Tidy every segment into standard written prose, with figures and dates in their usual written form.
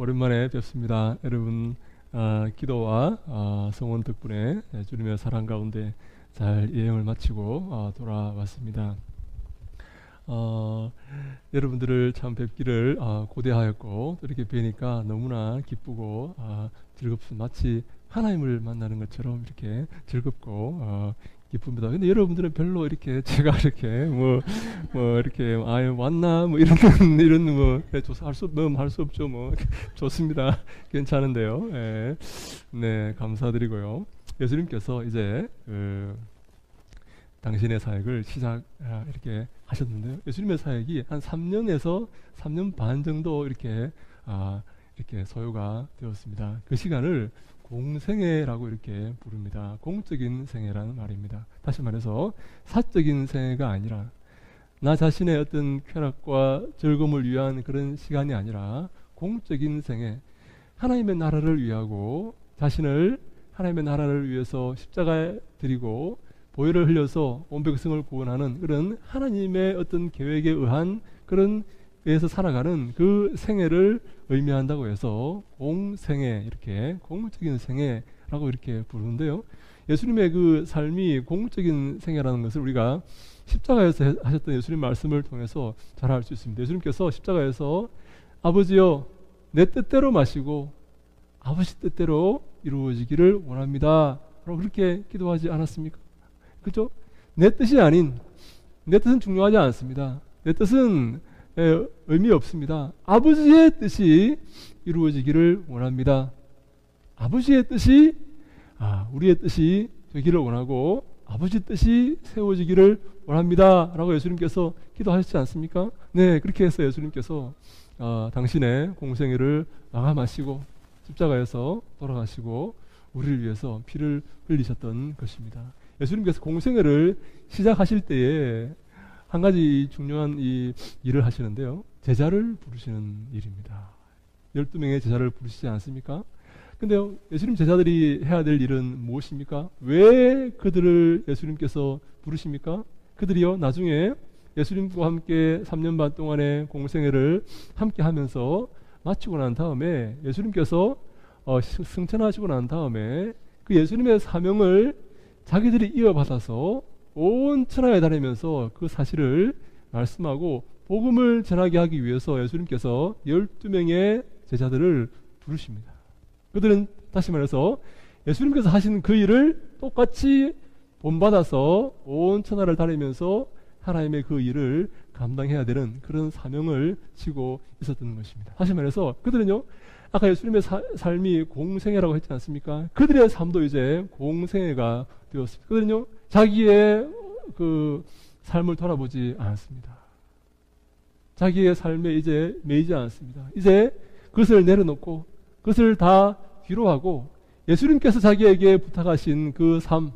오랜만에 뵙습니다. 여러분 기도와 성원 덕분에 주님의 사랑 가운데 잘 예행을 마치고 돌아왔습니다. 여러분들을 참 뵙기를 고대하였고 또 이렇게 뵈니까 너무나 기쁘고 즐겁습니다. 마치 하나님을 만나는 것처럼 이렇게 즐겁고 기쁩니다. 근데 여러분들은 별로 이렇게 제가 이렇게 뭐 이렇게 왔나 뭐 이런 뭐 할 수 없죠. 뭐 좋습니다. 괜찮은데요. 네, 감사드리고요. 예수님께서 이제 당신의 사역을 이렇게 하셨는데요. 예수님의 사역이 한 3년에서 3년 반 정도 이렇게 소요가 되었습니다. 그 시간을 공생애라고 이렇게 부릅니다. 공적인 생애라는 말입니다. 다시 말해서 사적인 생애가 아니라 나 자신의 어떤 쾌락과 즐거움을 위한 그런 시간이 아니라 공적인 생애, 하나님의 나라를 위하고 자신을 하나님의 나라를 위해서 십자가에 드리고 보혈을 흘려서 온 백성을 구원하는 그런 하나님의 어떤 계획에 의한 그런 에서 살아가는 그 생애를 의미한다고 해서 공생애, 이렇게 공적인 생애라고 이렇게 부르는데요. 예수님의 그 삶이 공적인 생애라는 것을 우리가 십자가에서 하셨던 예수님 말씀을 통해서 잘 알 수 있습니다. 예수님께서 십자가에서 아버지여 내 뜻대로 마시고 아버지 뜻대로 이루어지기를 원합니다 라고 그렇게 기도하지 않았습니까? 그죠? 내 뜻이 아닌, 내 뜻은 중요하지 않습니다. 내 뜻은 의미 없습니다. 아버지의 뜻이 이루어지기를 원합니다. 아버지의 뜻이 우리의 뜻이 되기를 원하고 아버지 뜻이 세워지기를 원합니다 라고 예수님께서 기도하셨지 않습니까? 네, 그렇게 해서 예수님께서 당신의 공생애를 마감하시고 십자가에서 돌아가시고 우리를 위해서 피를 흘리셨던 것입니다. 예수님께서 공생애를 시작하실 때에 한 가지 중요한 이 일을 하시는데요. 제자를 부르시는 일입니다. 12명의 제자를 부르시지 않습니까? 근데 예수님 제자들이 해야 될 일은 무엇입니까? 왜 그들을 예수님께서 부르십니까? 그들이요, 나중에 예수님과 함께 3년 반 동안의 공생애를 함께 하면서 마치고 난 다음에 예수님께서 승천하시고 난 다음에 그 예수님의 사명을 자기들이 이어받아서 온 천하에 다니면서 그 사실을 말씀하고 복음을 전하게 하기 위해서 예수님께서 12명의 제자들을 부르십니다. 그들은 다시 말해서 예수님께서 하신 그 일을 똑같이 본받아서 온 천하를 다니면서 하나님의 그 일을 감당해야 되는 그런 사명을 지고 있었던 것입니다. 다시 말해서 그들은요, 아까 예수님의 삶이 공생애라고 했지 않습니까? 그들의 삶도 이제 공생애가 되었습니다. 그들은요, 자기의 그 삶을 돌아보지 않았습니다. 자기의 삶에 이제 매이지 않습니다. 이제 그것을 내려놓고 그것을 다 뒤로 하고 예수님께서 자기에게 부탁하신 그 삶,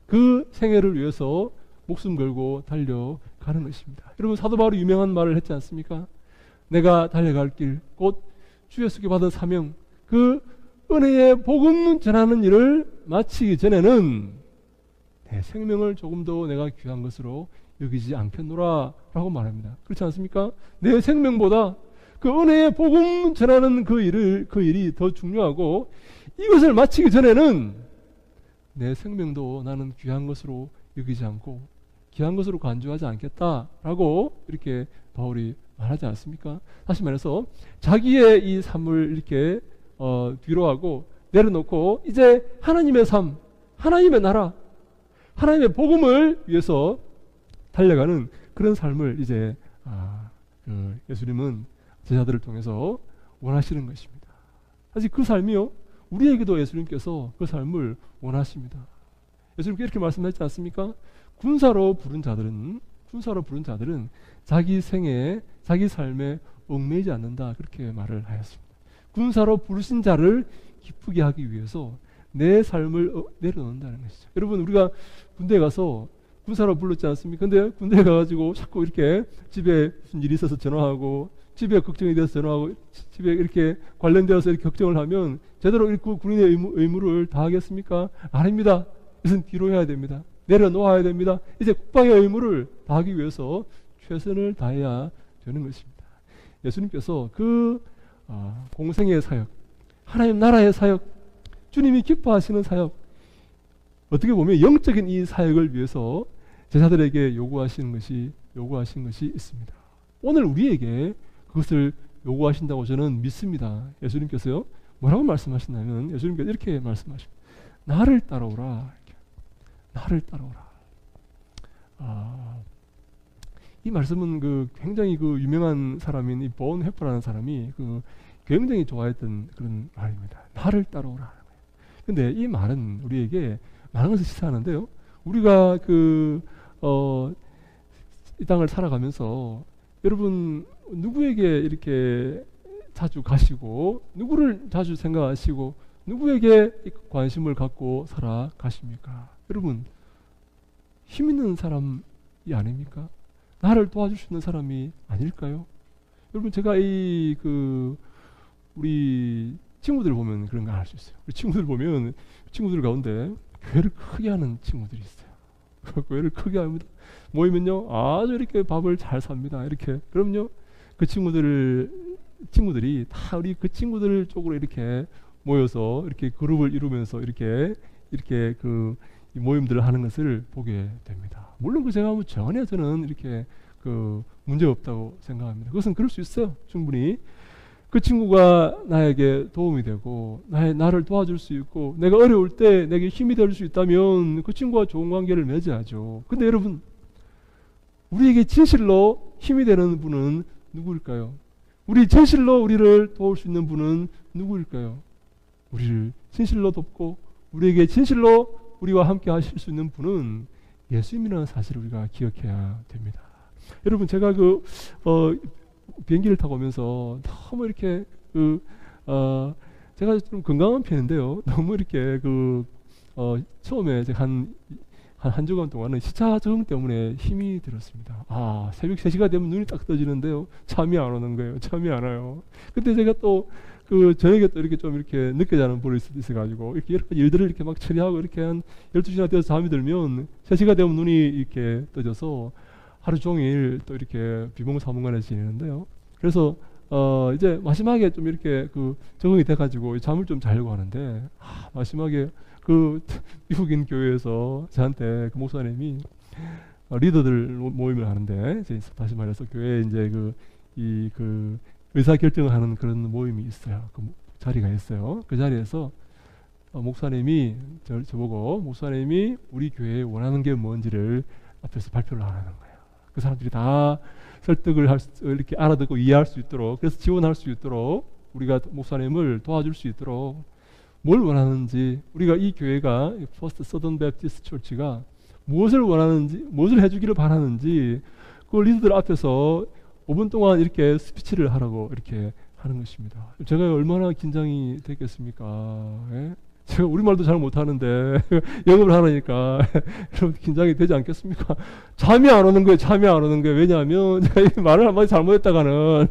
그 생애를 위해서 목숨 걸고 달려가는 것입니다. 여러분, 사도 바울이 유명한 말을 했지 않습니까? 내가 달려갈 길, 곧 주 예수께 받은 사명, 그 은혜의 복음 전하는 일을 마치기 전에는 내 생명을 조금 더 내가 귀한 것으로 여기지 않겠노라 라고 말합니다. 그렇지 않습니까? 내 생명보다 그 은혜의 복음 전하는 그 일이 더 중요하고 이것을 마치기 전에는 내 생명도 나는 귀한 것으로 여기지 않고 귀한 것으로 간주하지 않겠다라고 이렇게 바울이 말하지 않습니까? 다시 말해서 자기의 이 삶을 이렇게 뒤로 하고 내려놓고 이제 하나님의 삶, 하나님의 나라, 하나님의 복음을 위해서 달려가는 그런 삶을 이제 예수님은 제자들을 통해서 원하시는 것입니다. 사실 그 삶이요, 우리에게도 예수님께서 그 삶을 원하십니다. 예수님께 이렇게 말씀하셨지 않습니까? 군사로 부른 자들은 자기 생애에 자기 삶에 얽매이지 않는다, 그렇게 말을 하였습니다. 군사로 부르신 자를 기쁘게 하기 위해서 내 삶을 내려놓는다는 것이죠. 여러분, 우리가 군대에 가서 군사로 불렀지 않습니까? 근데 군대에 가가지고 자꾸 이렇게 집에 무슨 일이 있어서 전화하고 집에 걱정이 돼서 전화하고 집에 이렇게 관련되어서 이렇게 걱정을 하면 제대로 그 군인의 의무를 다하겠습니까? 아닙니다. 이것은 뒤로 해야 됩니다. 내려놓아야 됩니다. 이제 국방의 의무를 다하기 위해서 최선을 다해야 되는 것입니다. 예수님께서 그 공생의 사역, 하나님 나라의 사역, 주님이 기뻐하시는 사역, 어떻게 보면 영적인 이 사역을 위해서 제자들에게 요구하신 것이 있습니다. 오늘 우리에게 그것을 요구하신다고 저는 믿습니다. 예수님께서요, 뭐라고 말씀하시냐면, 예수님께서 이렇게 말씀하십니다. 나를 따라오라. 나를 따라오라. 이 말씀은 굉장히 유명한 사람인 이 본 회퍼라는 사람이 굉장히 좋아했던 그런 말입니다. 나를 따라오라. 근데 이 말은 우리에게 많은 것을 시사하는데요. 우리가 이 땅을 살아가면서 여러분 누구에게 이렇게 자주 가시고 누구를 자주 생각하시고 누구에게 관심을 갖고 살아가십니까? 여러분 힘 있는 사람이 아닙니까? 나를 도와줄 수 있는 사람이 아닐까요? 여러분 제가 우리 친구들 보면 그런 거 알 수 있어요. 우리 친구들 보면 친구들 가운데 교회를 크게 하는 친구들이 있어요. 교회를 크게 합니다. 모이면요 아주 이렇게 밥을 잘 삽니다. 이렇게 그럼요 그 친구들이 다 우리 그 친구들 쪽으로 이렇게 모여서 이렇게 그룹을 이루면서 이렇게 이 모임들을 하는 것을 보게 됩니다. 물론 제가 전혀 저는 이렇게 문제 없다고 생각합니다. 그것은 그럴 수 있어요. 충분히 그 친구가 나에게 도움이 되고 나를 도와줄 수 있고 내가 어려울 때 내게 힘이 될 수 있다면 그 친구와 좋은 관계를 맺어야죠. 근데 여러분 우리에게 진실로 힘이 되는 분은 누구일까요? 우리 진실로 우리를 도울 수 있는 분은 누구일까요? 우리를 진실로 돕고 우리에게 진실로 우리와 함께 하실 수 있는 분은 예수님이라는 사실을 우리가 기억해야 됩니다. 여러분 제가 비행기를 타고 오면서 너무 이렇게 제가 좀 건강한 편인데요. 너무 이렇게 처음에 제가 한 주간 동안은 시차 적응 때문에 힘이 들었습니다. 새벽 3시가 되면 눈이 딱 떠지는데요. 잠이 안 오는 거예요. 잠이 안 와요. 근데 제가 또 저녁에 또 이렇게 좀 이렇게 늦게 자는 버릇이 있어가지고 이렇게 여러 가지 일들을 이렇게 막 처리하고 이렇게 한 12시나 되어서 잠이 들면 3시가 되면 눈이 이렇게 떠져서 하루 종일 또 이렇게 비몽사몽간에 지내는데요. 그래서 이제 마지막에 좀 이렇게 적응이 돼가지고 잠을 좀 자려고 하는데 마지막에 미국인 교회에서 저한테 목사님이 리더들 모임을 하는데 이제 다시 말해서 교회에 이제 의사 결정을 하는 그런 모임이 있어요. 자리가 있어요. 그 자리에서 목사님이 저보고 목사님이 우리 교회에 원하는 게 뭔지를 앞에서 발표를 하는 거예요. 그 사람들이 다 설득을 이렇게 알아듣고 이해할 수 있도록, 그래서 지원할 수 있도록 우리가 목사님을 도와줄 수 있도록 뭘 원하는지, 우리가 이 교회가 퍼스트 서던 베프티스트 처치가 무엇을 원하는지, 무엇을 해주기를 바라는지 그 리더들 앞에서 5분 동안 이렇게 스피치를 하라고 이렇게 하는 것입니다. 제가 얼마나 긴장이 됐겠습니까? 예? 제가 우리말도 잘 못하는데 영업을 하라니까 여러분 긴장이 되지 않겠습니까? 잠이 안 오는 거예요. 잠이 안 오는 거예요. 왜냐하면 제가 이 말을 한마디 잘못했다가는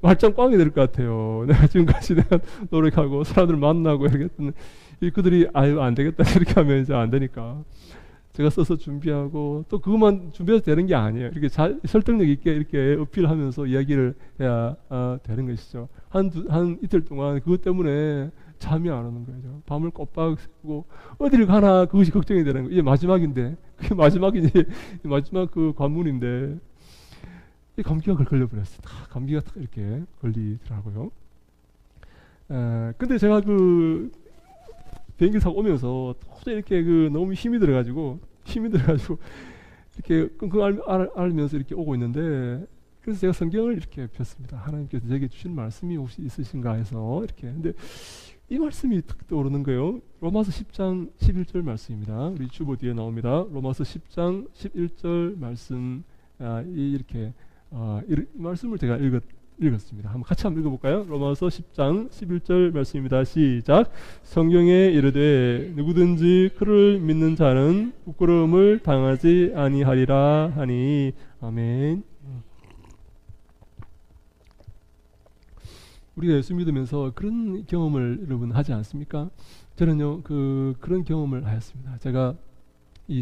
말짱 꽝이 될 것 같아요. 내가 지금까지 내가 노력하고 사람들 만나고 이렇게 그들이 안 되겠다 이렇게 하면 이제 안 되니까 제가 써서 준비하고 또 그것만 준비해서 되는 게 아니에요. 이렇게 설득력 있게 이렇게 어필하면서 이야기를 해야 되는 것이죠. 한 이틀 동안 그것 때문에 잠이 안 오는 거죠. 밤을 꼬박 새고 어디를 가나 그것이 걱정이 되는 거예요. 이제 마지막인데, 그게 마지막이지, 마지막 그 관문인데 이 감기가 걸려버렸어요. 감기가 딱 이렇게 걸리더라고요. 근데 제가 비행기 타고 오면서 도저히 이렇게 너무 힘이 들어가지고 이렇게 끙끙 앓으면서 이렇게 오고 있는데, 그래서 제가 성경을 이렇게 폈습니다. 하나님께서 제게 주신 말씀이 혹시 있으신가 해서 이렇게. 근데 이 말씀이 탁 떠오르는 거예요. 로마서 10장 11절 말씀입니다. 우리 주보 뒤에 나옵니다. 로마서 10장 11절 말씀, 이렇게 이 말씀을 제가 읽었습니다. 같이 한번 읽어볼까요? 로마서 10장 11절 말씀입니다. 시작. 성경에 이르되 누구든지 그를 믿는 자는 부끄러움을 당하지 아니하리라 하니. 아멘. 우리가 예수 믿으면서 그런 경험을 여러분 하지 않습니까? 저는요 그런 경험을 하였습니다. 제가 이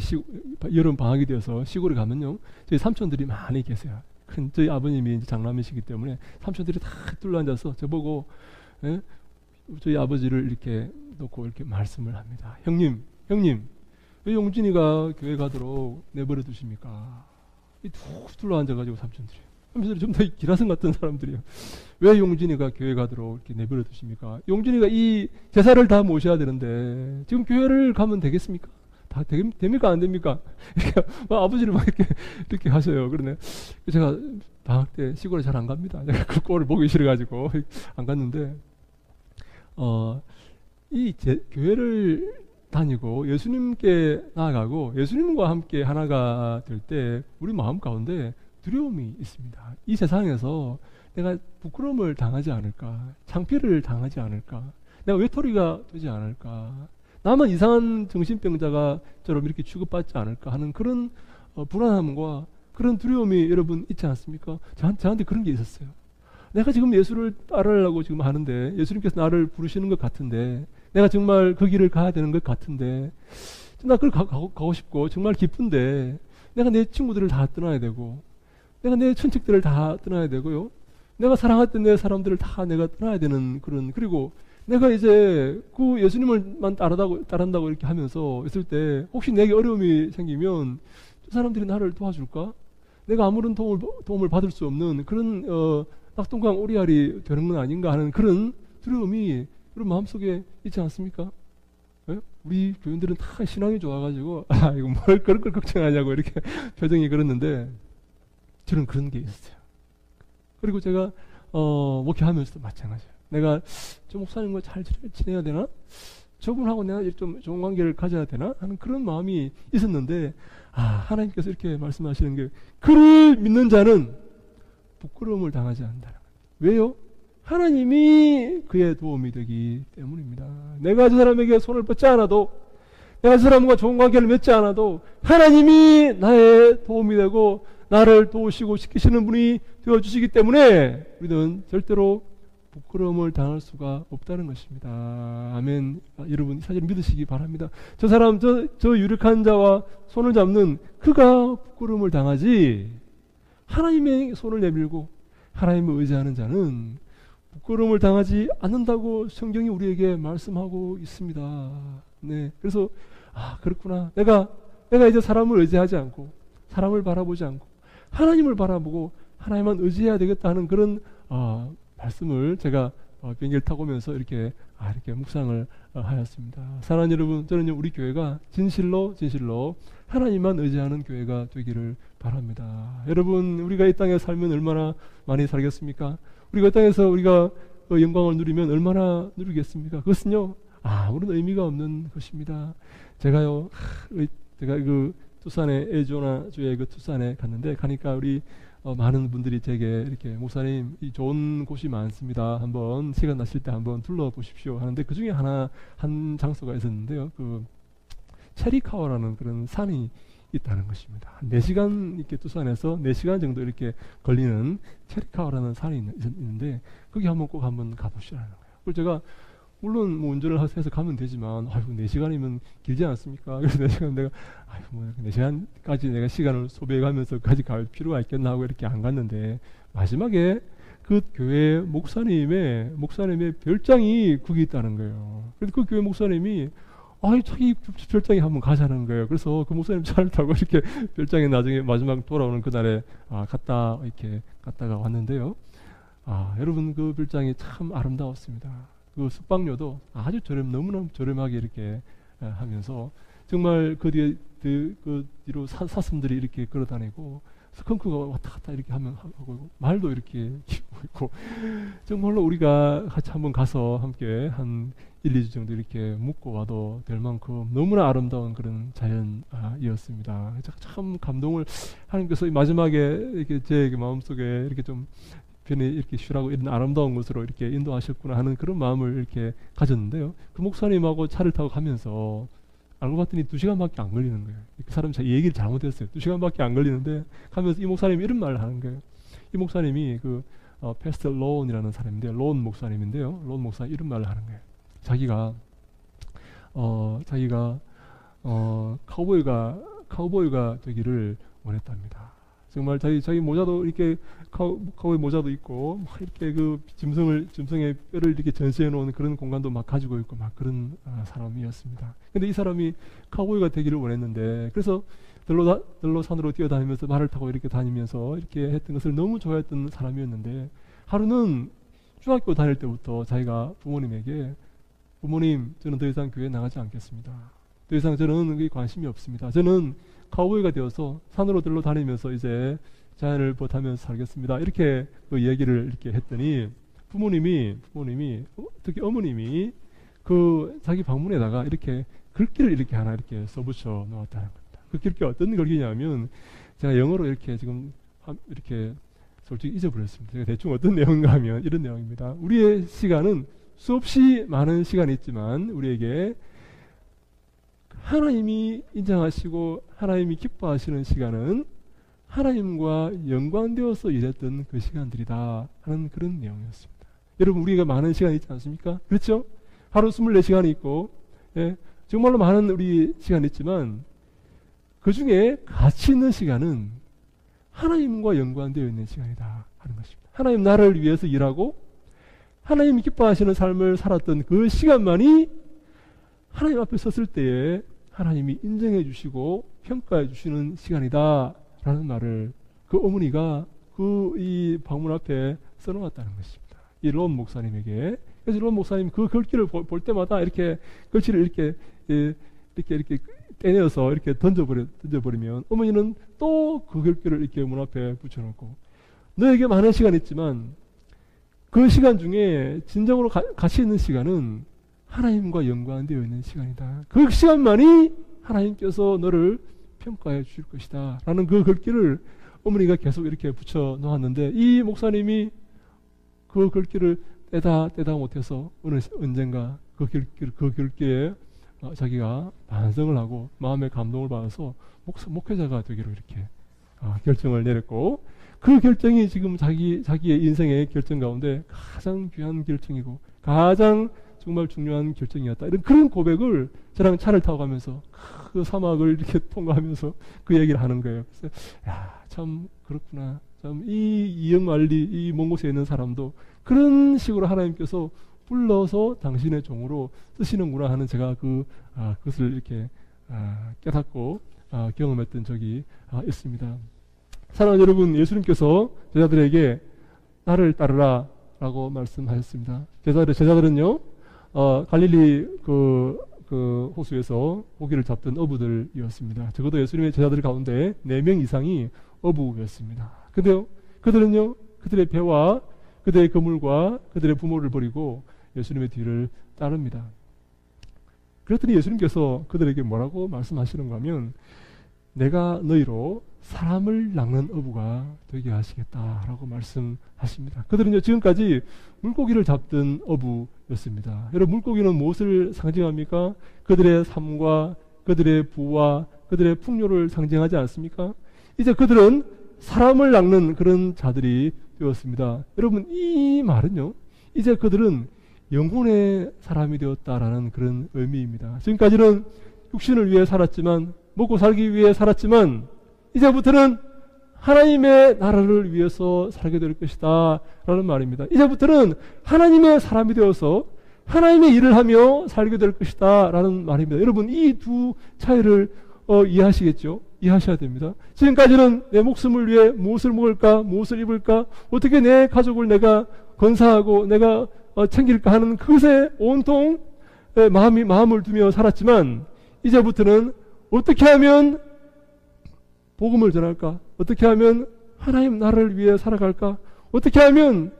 여름 방학이 되어서 시골에 가면요 저희 삼촌들이 많이 계세요. 큰 저희 아버님이 이제 장남이시기 때문에 삼촌들이 다 둘러앉아서 저보고 예? 저희 아버지를 이렇게 놓고 이렇게 말씀을 합니다. 형님 왜 용진이가 교회 가도록 내버려 두십니까? 툭 둘러앉아가지고 삼촌들이 삼촌들이 좀 더 기라성 같은 사람들이요. 왜 용진이가 교회 가도록 이렇게 내버려 두십니까? 용진이가 이 제사를 다 모셔야 되는데 지금 교회를 가면 되겠습니까? 다 됩니까 안 됩니까? 이렇게 아버지를 막 이렇게 하셔요. 그러네. 제가 방학 때 시골에 잘 안 갑니다. 제가 그 꼴을 보기 싫어가지고 안 갔는데 교회를 다니고 예수님께 나아가고 예수님과 함께 하나가 될 때 우리 마음 가운데 두려움이 있습니다. 이 세상에서 내가 부끄러움을 당하지 않을까, 창피를 당하지 않을까, 내가 외톨이가 되지 않을까, 나만 이상한 정신병자가처럼 이렇게 취급받지 않을까 하는 그런 불안함과 그런 두려움이 여러분 있지 않습니까? 저한테 그런 게 있었어요. 내가 지금 예수를 따르려고 지금 하는데 예수님께서 나를 부르시는 것 같은데 내가 정말 그 길을 가야 되는 것 같은데 나 그걸 가고 싶고 정말 기쁜데 내가 내 친구들을 다 떠나야 되고 내가 내 친척들을 다 떠나야 되고요. 내가 사랑했던 내 사람들을 다 내가 떠나야 되는 그리고 내가 이제 그 예수님을만 따른다고 이렇게 하면서 있을 때 혹시 내게 어려움이 생기면 저 사람들이 나를 도와줄까? 내가 아무런 도움을 받을 수 없는 그런 낙동강 오리알이 되는 건 아닌가 하는 그런 두려움이 우리 마음속에 있지 않습니까? 예? 우리 교인들은 다 신앙이 좋아가지고 이거 뭘 그런 걸 걱정하냐고 이렇게 표정이 그랬는데 저는 그런 게 있었어요. 그리고 제가 목회하면서도 마찬가지예요. 내가 저 목사님과 잘 지내야 되나? 저분하고 내가 좀 좋은 관계를 가져야 되나? 하는 그런 마음이 있었는데 하나님께서 이렇게 말씀하시는 게 그를 믿는 자는 부끄러움을 당하지 않는다. 왜요? 하나님이 그의 도움이 되기 때문입니다. 내가 저 사람에게 손을 뻗지 않아도 내가 저 사람과 좋은 관계를 맺지 않아도 하나님이 나의 도움이 되고 나를 도우시고 지키시는 분이 되어주시기 때문에 우리는 절대로 부끄러움을 당할 수가 없다는 것입니다. 아멘. 여러분 이 사실을 믿으시기 바랍니다. 저 사람 저 유력한 자와 손을 잡는 그가 부끄러움을 당하지 하나님의 손을 내밀고 하나님을 의지하는 자는 부끄러움을 당하지 않는다고 성경이 우리에게 말씀하고 있습니다. 네, 그래서 그렇구나. 내가 이제 사람을 의지하지 않고 사람을 바라보지 않고 하나님을 바라보고 하나님만 의지해야 되겠다 하는 그런 말씀을 제가 비행기를 타고 오면서 이렇게 묵상을 하였습니다. 사랑하는 여러분, 저는 우리 교회가 진실로 하나님만 의지하는 교회가 되기를 바랍니다. 여러분, 우리가 이 땅에 살면 얼마나 많이 살겠습니까? 우리가 이 땅에서 우리가 영광을 누리면 얼마나 누리겠습니까? 그것은요, 아무런 의미가 없는 것입니다. 제가 그 투싼에 애리조나주의 그 투싼에 갔는데 가니까 우리 많은 분들이 제게 이렇게 목사님 이 좋은 곳이 많습니다. 한번 시간 나실 때 한번 둘러보십시오 하는데 그 중에 한 장소가 있었는데요. 그 체리카워라는 그런 산이 있다는 것입니다. 한 4시간 이렇게 투싼에서 4시간 정도 이렇게 걸리는 체리카워라는 산이 있는데 거기 꼭 한번 가보시라는 거예요. 그래서 제가 물론 운전을 해서 가면 되지만 4시간이면 길지 않습니까? 그래서 4시간 내가 4시간까지 내가 시간을 소비해가면서까지 갈 필요가 있겠나 하고 이렇게 안 갔는데 마지막에 그 교회 목사님의 별장이 거기 있다는 거예요. 그래서 그 교회 목사님이 자기 별장에 한번 가자는 거예요. 그래서 그 목사님 차를 타고 이렇게 별장에 나중에 마지막 돌아오는 그날에 갔다가 왔는데요. 여러분 그 별장이 참 아름다웠습니다. 그 숙박료도 아주 너무나 저렴하게 이렇게 하면서 정말 그 뒤로 사슴들이 이렇게 걸어다니고 스컹크가 왔다 갔다 이렇게 하고 말도 이렇게 키우고 있고 정말로 우리가 같이 한번 가서 함께 한 1-2주 정도 이렇게 묵고 와도 될 만큼 너무나 아름다운 그런 자연이었습니다. 참 감동을 하나님께서 마지막에 이렇게 제 마음속에 이렇게 좀 편히 이렇게 쉬라고 이런 아름다운 곳으로 이렇게 인도하셨구나 하는 그런 마음을 이렇게 가졌는데요. 그 목사님하고 차를 타고 가면서 알고 봤더니 2시간밖에 안 걸리는 거예요. 그 사람이 이 얘기를 잘못했어요. 2시간밖에 안 걸리는데 가면서 이 목사님이 이런 말을 하는 거예요. 이 목사님이 패스터 로운이라는 사람인데요. 로운 목사님인데요. 로운 목사 이런 말을 하는 거예요. 자기가 카우보이가 되기를 원했답니다. 정말 자기 모자도 이렇게 카우보이 모자도 있고 막 이렇게 그 짐승의 뼈를 이렇게 전시해 놓은 그런 공간도 막 가지고 있고 막 그런 사람이었습니다. 근데 이 사람이 카우보이가 되기를 원했는데 그래서 들로 산으로 뛰어다니면서 말을 타고 이렇게 다니면서 이렇게 했던 것을 너무 좋아했던 사람이었는데 하루는 중학교 다닐 때부터 자기가 부모님에게 부모님 저는 더 이상 교회 나가지 않겠습니다. 더 이상 저는 그게 관심이 없습니다. 저는 카우보이가 되어서 산으로 들러 다니면서 이제 자연을 보타면서 살겠습니다. 이렇게 그 얘기를 이렇게 했더니 부모님이 특히 어머님이 그 자기 방문에다가 이렇게 글귀를 이렇게 하나 이렇게 써붙여 놓았다는 겁니다. 그 글귀가 어떤 글귀냐면 제가 영어로 이렇게 지금 이렇게 솔직히 잊어버렸습니다. 제가 대충 어떤 내용인가 하면 이런 내용입니다. 우리의 시간은 수없이 많은 시간이 있지만 우리에게 하나님이 인정하시고 하나님이 기뻐하시는 시간은 하나님과 연관되어서 일했던 그 시간들이다 하는 그런 내용이었습니다. 여러분 우리가 많은 시간이 있지 않습니까? 그렇죠? 하루 24시간이 있고 정말로 많은 우리 시간이 있지만 그 중에 가치 있는 시간은 하나님과 연관되어 있는 시간이다 하는 것입니다. 하나님 나라를 위해서 일하고 하나님이 기뻐하시는 삶을 살았던 그 시간만이 하나님 앞에 섰을 때에 하나님이 인정해 주시고 평가해 주시는 시간이다 라는 말을 그 어머니가 그 이 방문 앞에 써놓았다는 것입니다. 이 론 목사님에게. 그래서 론 목사님 그 글귀를 볼 때마다 이렇게 글씨를 이렇게 떼내어서 이렇게 던져버리면 어머니는 또 그 글귀를 이렇게 문 앞에 붙여놓고 너에게 많은 시간이 있지만 그 시간 중에 진정으로 가치 있는 시간은 하나님과 연관되어 있는 시간이다. 그 시간만이 하나님께서 너를 평가해 주실 것이다 라는 그 글귀를 어머니가 계속 이렇게 붙여 놓았는데 이 목사님이 그 글귀를 떼다 못해서 언젠가 그 글귀에 자기가 반성을 하고 마음의 감동을 받아서 목회자가 되기로 이렇게 결정을 내렸고 그 결정이 지금 자기의 인생의 결정 가운데 가장 귀한 결정이고 가장 정말 중요한 결정이었다. 이런 그런 고백을 저랑 차를 타고 가면서 그 사막을 이렇게 통과하면서 그 얘기를 하는 거예요. 그래서 참 그렇구나. 참 이 이영만리 이 먼 곳에 있는 사람도 그런 식으로 하나님께서 불러서 당신의 종으로 쓰시는구나 하는 제가 그것을 이렇게 깨닫고 경험했던 적이 있습니다. 사랑하는 여러분, 예수님께서 제자들에게 나를 따르라 라고 말씀하셨습니다. 제자들은요 갈릴리 그 호수에서 고기를 잡던 어부들이었습니다. 적어도 예수님의 제자들 가운데 4명 이상이 어부였습니다. 근데요 그들은요 그들의 배와 그들의 그물과 그들의 부모를 버리고 예수님의 뒤를 따릅니다. 그랬더니 예수님께서 그들에게 뭐라고 말씀하시는가 하면 내가 너희로 사람을 낚는 어부가 되게 하시겠다라고 말씀하십니다. 그들은요 지금까지 물고기를 잡던 어부였습니다. 여러분 물고기는 무엇을 상징합니까? 그들의 삶과 그들의 부와 그들의 풍요를 상징하지 않습니까? 이제 그들은 사람을 낚는 그런 자들이 되었습니다. 여러분 이 말은요 이제 그들은 영혼의 사람이 되었다라는 그런 의미입니다. 지금까지는 육신을 위해 살았지만 먹고 살기 위해 살았지만 이제부터는 하나님의 나라를 위해서 살게 될 것이다 라는 말입니다. 이제부터는 하나님의 사람이 되어서 하나님의 일을 하며 살게 될 것이다 라는 말입니다. 여러분 이 두 차이를 이해하시겠죠? 이해하셔야 됩니다. 지금까지는 내 목숨을 위해 무엇을 먹을까 무엇을 입을까 어떻게 내 가족을 내가 건사하고 내가 챙길까 하는 그것에 온통 마음을 두며 살았지만 이제부터는 어떻게 하면 복음을 전할까? 어떻게 하면 하나님 나라를 위해 살아갈까? 어떻게 하면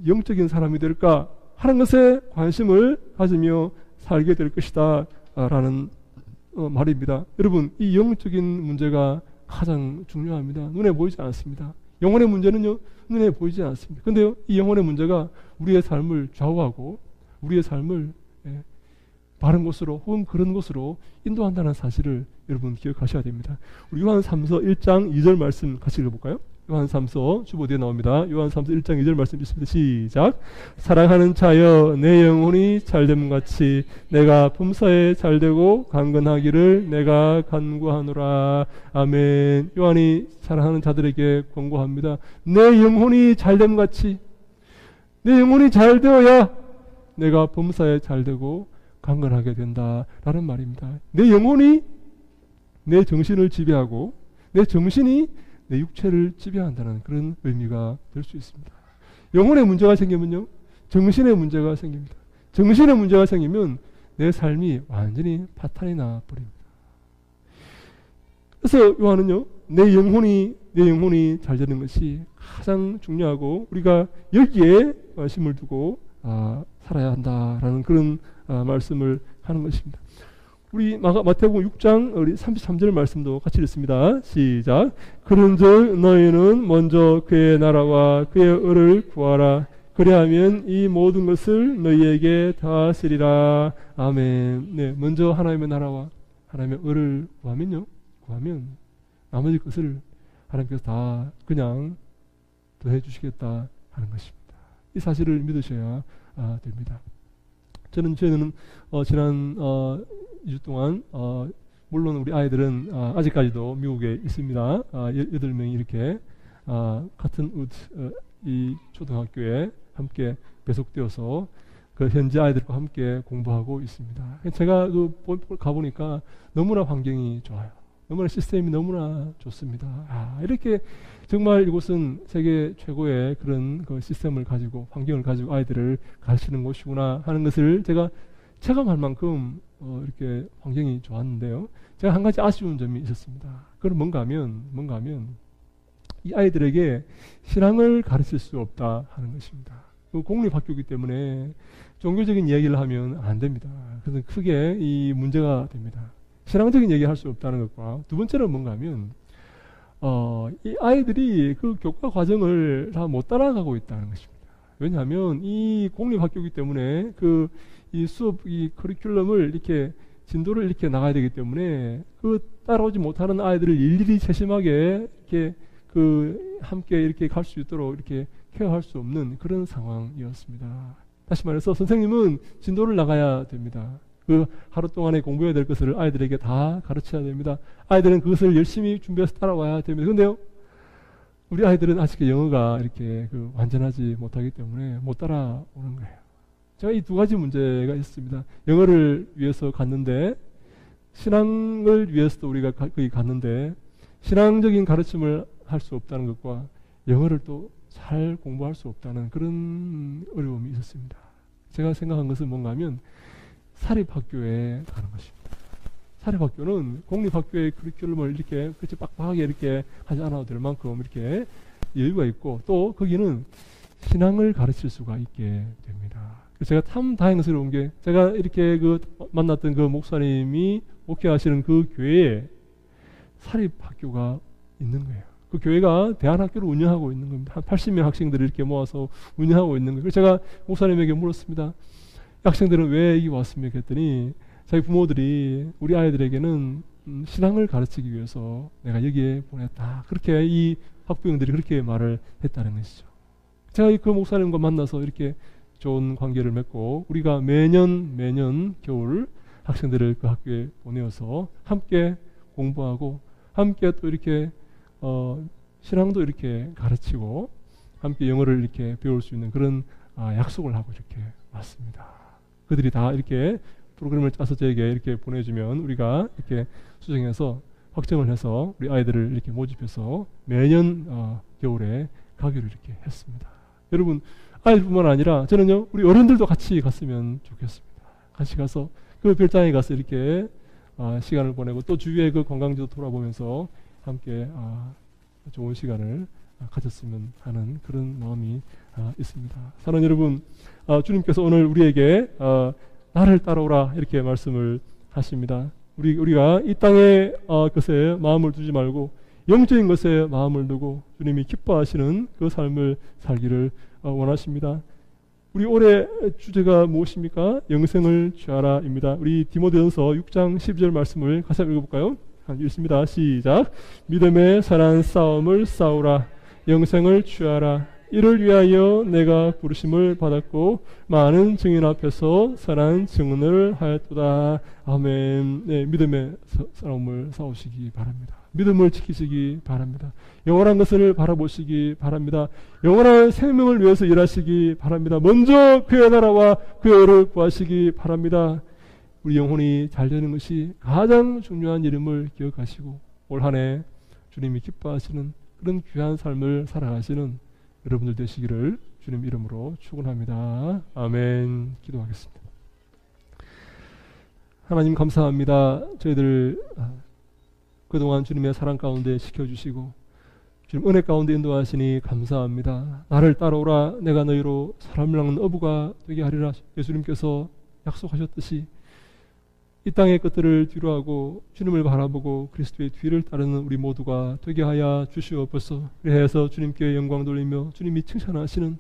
영적인 사람이 될까? 하는 것에 관심을 가지며 살게 될 것이다 라는 말입니다. 여러분 이 영적인 문제가 가장 중요합니다. 눈에 보이지 않습니다. 영혼의 문제는요 눈에 보이지 않습니다. 근데요 이 영혼의 문제가 우리의 삶을 좌우하고 우리의 삶을 바른 곳으로 혹은 그런 곳으로 인도한다는 사실을 여러분 기억하셔야 됩니다. 우리 요한 3서 1장 2절 말씀 같이 읽어볼까요? 요한3서 주보 뒤에 나옵니다. 요한3서 1장 2절 말씀 있습니다. 시작. 사랑하는 자여 내 영혼이 잘됨 같이 내가 범사에 잘되고 강건하기를 내가 간구하노라. 아멘. 요한이 사랑하는 자들에게 권고합니다. 내 영혼이 잘됨 같이 내 영혼이 잘되어야 내가 범사에 잘되고 강건하게 된다라는 말입니다. 내 영혼이 내 정신을 지배하고 내 정신이 내 육체를 지배한다는 그런 의미가 될 수 있습니다. 영혼에 문제가 생기면요, 정신에 문제가 생깁니다. 정신에 문제가 생기면 내 삶이 완전히 파탄이 나 버립니다. 그래서 요한은요, 내 영혼이 잘 되는 것이 가장 중요하고 우리가 여기에 관심을 두고 살아야 한다라는 그런 말씀을 하는 것입니다. 우리 마태복음 6장 우리 33절 말씀도 같이 읽습니다. 시작. 그런즉 너희는 먼저 그의 나라와 그의 의를 구하라. 그리하면 이 모든 것을 너희에게 더하시리라. 아멘. 네, 먼저 하나님의 나라와 하나님의 의를 구하면 나머지 것을 하나님께서 다 그냥 더해 주시겠다 하는 것입니다. 이 사실을 믿으셔야 됩니다. 저희는 지난 2주 동안 물론 우리 아이들은 아직까지도 미국에 있습니다. 8명이 이렇게 같은 이 초등학교에 함께 배속되어서 그 현지 아이들과 함께 공부하고 있습니다. 제가 가보니까 너무나 환경이 좋아요. 너무나 시스템이 너무나 좋습니다. 이렇게 정말 이곳은 세계 최고의 그런 그 시스템을 가지고 환경을 가지고 아이들을 가르치는 곳이구나 하는 것을 제가 체감할 만큼 이렇게 환경이 좋았는데요. 제가 한 가지 아쉬운 점이 있었습니다. 그건 뭔가 하면 이 아이들에게 신앙을 가르칠 수 없다 하는 것입니다. 공립학교이기 때문에 종교적인 이야기를 하면 안 됩니다. 그래서 크게 이 문제가 됩니다. 신앙적인 얘기를 할 수 없다는 것과 두 번째는 뭔가 하면 이 아이들이 그 교과 과정을 다 못 따라가고 있다는 것입니다. 왜냐하면 이 공립학교이기 때문에 이 수업, 이 커리큘럼을 이렇게 진도를 이렇게 나가야 되기 때문에 그 따라오지 못하는 아이들을 일일이 세심하게 이렇게 함께 이렇게 갈 수 있도록 이렇게 케어할 수 없는 그런 상황이었습니다. 다시 말해서 선생님은 진도를 나가야 됩니다. 그 하루 동안에 공부해야 될 것을 아이들에게 다 가르쳐야 됩니다. 아이들은 그것을 열심히 준비해서 따라와야 됩니다. 그런데요, 우리 아이들은 아직 영어가 이렇게 완전하지 못하기 때문에 못 따라오는 거예요. 제가 이 두 가지 문제가 있습니다. 영어를 위해서 갔는데, 신앙을 위해서도 우리가 거기 갔는데, 신앙적인 가르침을 할 수 없다는 것과 영어를 또 잘 공부할 수 없다는 그런 어려움이 있었습니다. 제가 생각한 것은 뭔가 하면 사립학교에 가는 것입니다. 사립학교는 공립학교의 커리큘럼을 이렇게 그렇게 빡빡하게 이렇게 하지 않아도 될 만큼 이렇게 여유가 있고 또 거기는 신앙을 가르칠 수가 있게 됩니다. 제가 참 다행스러운 게 제가 이렇게 만났던 그 목사님이 목회하시는 그 교회에 사립학교가 있는 거예요. 그 교회가 대안학교를 운영하고 있는 겁니다. 한 80명 학생들을 이렇게 모아서 운영하고 있는 거예요. 그래서 제가 목사님에게 물었습니다. 학생들은 왜 여기 왔습니까? 했더니 자기 부모들이 우리 아이들에게는 신앙을 가르치기 위해서 내가 여기에 보냈다. 그렇게 이 학부형들이 그렇게 말을 했다는 것이죠. 제가 그 목사님과 만나서 이렇게 좋은 관계를 맺고 우리가 매년 겨울 학생들을 그 학교에 보내어서 함께 공부하고 함께 또 이렇게 신앙도 이렇게 가르치고 함께 영어를 이렇게 배울 수 있는 그런 약속을 하고 이렇게 왔습니다. 그들이 다 이렇게 프로그램을 짜서 저에게 이렇게 보내주면 우리가 이렇게 수정해서 확정을 해서 우리 아이들을 이렇게 모집해서 매년 겨울에 가기로 이렇게 했습니다. 여러분, 아이들뿐만 아니라 저는요, 우리 어른들도 같이 갔으면 좋겠습니다. 같이 가서 그 별장에 가서 이렇게 시간을 보내고 또 주위의 그 관광지도 돌아보면서 함께 좋은 시간을 가졌으면 하는 그런 마음이 있습니다. 사랑하는 여러분, 주님께서 오늘 우리에게 나를 따라오라 이렇게 말씀을 하십니다. 우리가 이 땅의 것에 마음을 두지 말고 영적인 것에 마음을 두고 주님이 기뻐하시는 그 삶을 살기를 원하십니다. 우리 올해 주제가 무엇입니까? 영생을 취하라입니다. 우리 디모데전서 6장 12절 말씀을 같이 읽어볼까요? 읽습니다. 시작. 믿음의 선한 싸움을 싸우라. 영생을 취하라. 이를 위하여 내가 부르심을 받았고 많은 증인 앞에서 선한 증언을 하였도다. 아멘. 네, 믿음의 싸움을 싸우시기 바랍니다. 믿음을 지키시기 바랍니다. 영원한 것을 바라보시기 바랍니다. 영원한 생명을 위해서 일하시기 바랍니다. 먼저 그의 나라와 그의 의를 구하시기 바랍니다. 우리 영혼이 잘 되는 것이 가장 중요한 이름을 기억하시고 올 한 해 주님이 기뻐하시는 그런 귀한 삶을 살아가시는 여러분들 되시기를 주님 이름으로 축원합니다. 아멘. 기도하겠습니다. 하나님 감사합니다. 저희들 그동안 주님의 사랑 가운데 지켜주시고 주님 은혜 가운데 인도하시니 감사합니다. 나를 따라오라 내가 너희로 사람을 낚는 어부가 되게 하리라 예수님께서 약속하셨듯이 이 땅의 것들을 뒤로하고 주님을 바라보고 그리스도의 뒤를 따르는 우리 모두가 되게 하여 주시옵소서. 그래서 주님께 영광 돌리며 주님이 칭찬하시는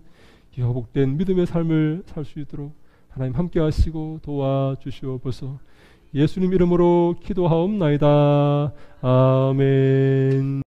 이 회복된 믿음의 삶을 살 수 있도록 하나님 함께 하시고 도와주시옵소서. 예수님 이름으로 기도하옵나이다. 아멘.